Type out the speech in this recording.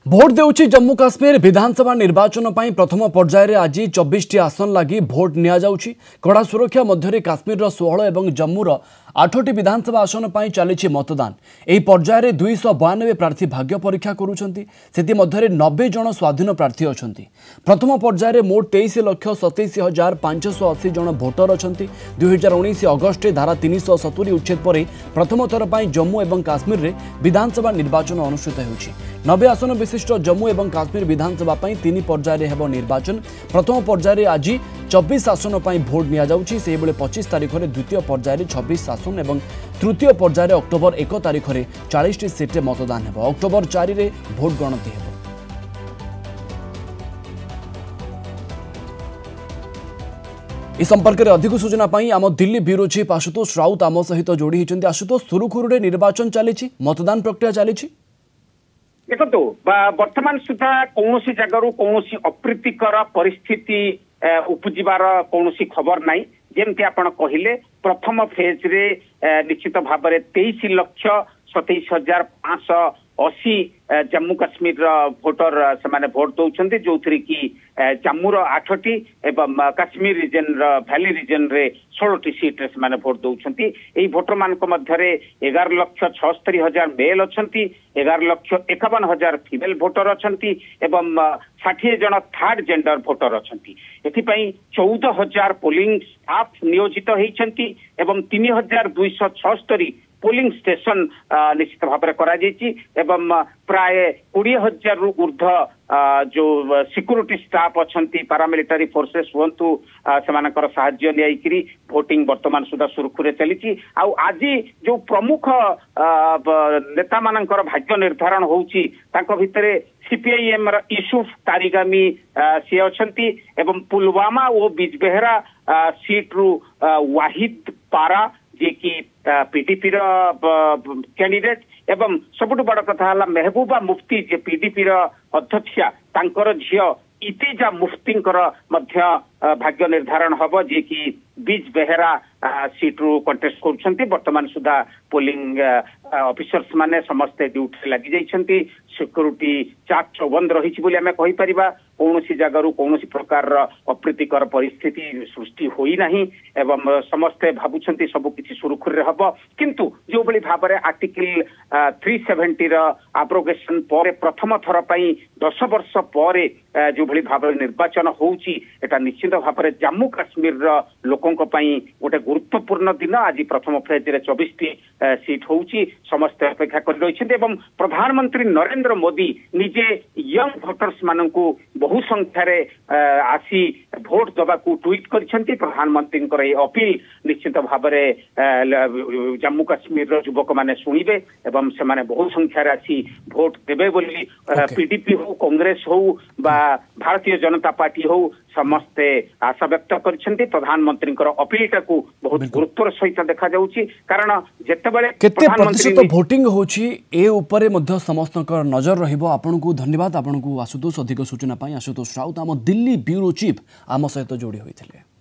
Vote देउछि Jammu Kashmir विधानसभा निर्वाचन पर प्रथम पर्यायर आज 24 आसन लगी भोट नि कड़ा सुरक्षा मध्य काश्मीर 16 और जम्मूर 8टी विधानसभा आसन पर चली मतदान। यह पर्यायर 292 प्रार्थी भाग्य परीक्षा करुछंती। सेति मध्य 90 जन स्वाधीन प्रार्थी अछंती। प्रथम पर्यायर मोट 23,87,580 जन भोटर अछंती। 2019 अगस्ट धारा 370 उच्छेद पर प्रथम थर पर जम्मू और काश्मीर रे विधानसभा निर्वाचन अनुष्ठित होउछि। 90 आसन विशिष्ट जम्मू और काश्मीर विधानसभा 3 पर्यायर हेबो निर्वाचन। प्रथम पर्यायर आज 24 आसन पर भोट नि 25 तारिख में द्वितीय पर्यायर 26 आसन और तृतीय पर्यायर अक्टोबर 1 तारिख में 40 सीट मतदान हेबो। अक्टोबर 4 रे भोट गणति हेबो। इस संपर्क में अधिक सूचना आम दिल्ली ब्यूरो चीफ आशुतोष राउत आम सहित जोड़ी होती। आशुतोष, सुरुखुरु निर्वाचन चली मतदान प्रक्रिया चली देखो वर्तमान सुधा कौन जगार कौन अप्रीतिकर परिस्थिति उपजिबार कौन खबर नाई। जेमती आपण कहले प्रथम फेज रे निश्चित भाव में 23,27,580 जम्मू काश्मीर भोटर से भोट दौरान जो थी कि जम्मूर 8टी एवं काश्मीर रीजन वैली रीजन रे 16टी सीट रे से भोट दौरान। यही भोटर मान मध्य 11,76,000 मेल अच्छा, 11,51,000 फीमेल भोटर अच्छा एवं 60 जन थर्ड जेंडर भोटर अच्छा। एथिपाई 14,000 पोलिंग स्टाफ नियोजित होती एवं 3,276 पोलिंग स्टेशन निश्चित भाव में करा एवं प्राय 20,000 रु ऊर्ध जो सिक्यूरिटी स्टाफ अच्छा पारामिलिटारी फोर्सेस हुंतु सेमानकर साहाय्य नियाइकरी वोटिंग वर्तमान सुधा सुरखुरे चली। आज जो प्रमुख नेता मानकर भाग्य निर्धारण होउची तांको भितरे सीपीआईएम यूसुफ तारिगामी सी अच्छा एवं पुलवामा और बिजबेहरा सीट रु वाहिद पारा जे कि पीडीपी कैंडिडेट एवं सबुठ बड़ कथा महबूबा मुफ्ती जे पीडीपी अध्यक्षा तांकर झियो इतिजा मुफ्ती भाग्य निर्धारण हम जे कि बीज बेहरा सीट रु कंटेस्ट कर। वर्तमान सुधा पोलिंग ऑफिसर्स माने समस्ते ड्यूटी लगी जाइछंती। सिक्यूरिटी चाक चौबंद रही कही परिबा। कौन जगार कौन प्रकार अप्रीतिकर परिस्थिति सृष्टि होई नाही एवं समस्ते भाबुछंती सब किछि सुरखुर हम। किंतु जो बली भाव में आर्टिकल 370 एब्रोगेशन पर प्रथम थर पई 10 वर्ष पर जो बली भाव निर्वाचन होउची एटा निश्चित भाव में जम्मू काश्मीर लोकों गोटे गुरुत्वपूर्ण दिन। आज प्रथम फेज रे 24टी सीट होउची। समस्त अपेक्षा कर रही एवं प्रधानमंत्री नरेंद्र मोदी निजे यंग भोटर्स मानकू बहु संख्यार आसी भोट दबा ट्वीट करछंती। प्रधानमंत्री अपील निश्चित भाव में जम्मू काश्मीर युवक माने शुणिबे एवं से बहु संख्यार आसी भोट देबे बोली पीडीपी हो कांग्रेस हो बा भारतीय जनता पार्टी हो समस्ते आशा व्यक्त करछंती। प्रधानमंत्री अपीलटा को बहुत गुरुत्वर सहित देखा जाउची कारण जेतेबेले केते प्रतिशत वोटिंग होची ए ऊपर मध्य समस्त नजर रहिबो। आपनकू धन्यवाद। आपनकू आशुतोष अधिक सूचना पाई आशुतोष राउत आम दिल्ली ब्यूरो चीफ आम सहित जोड़ी होइथिले।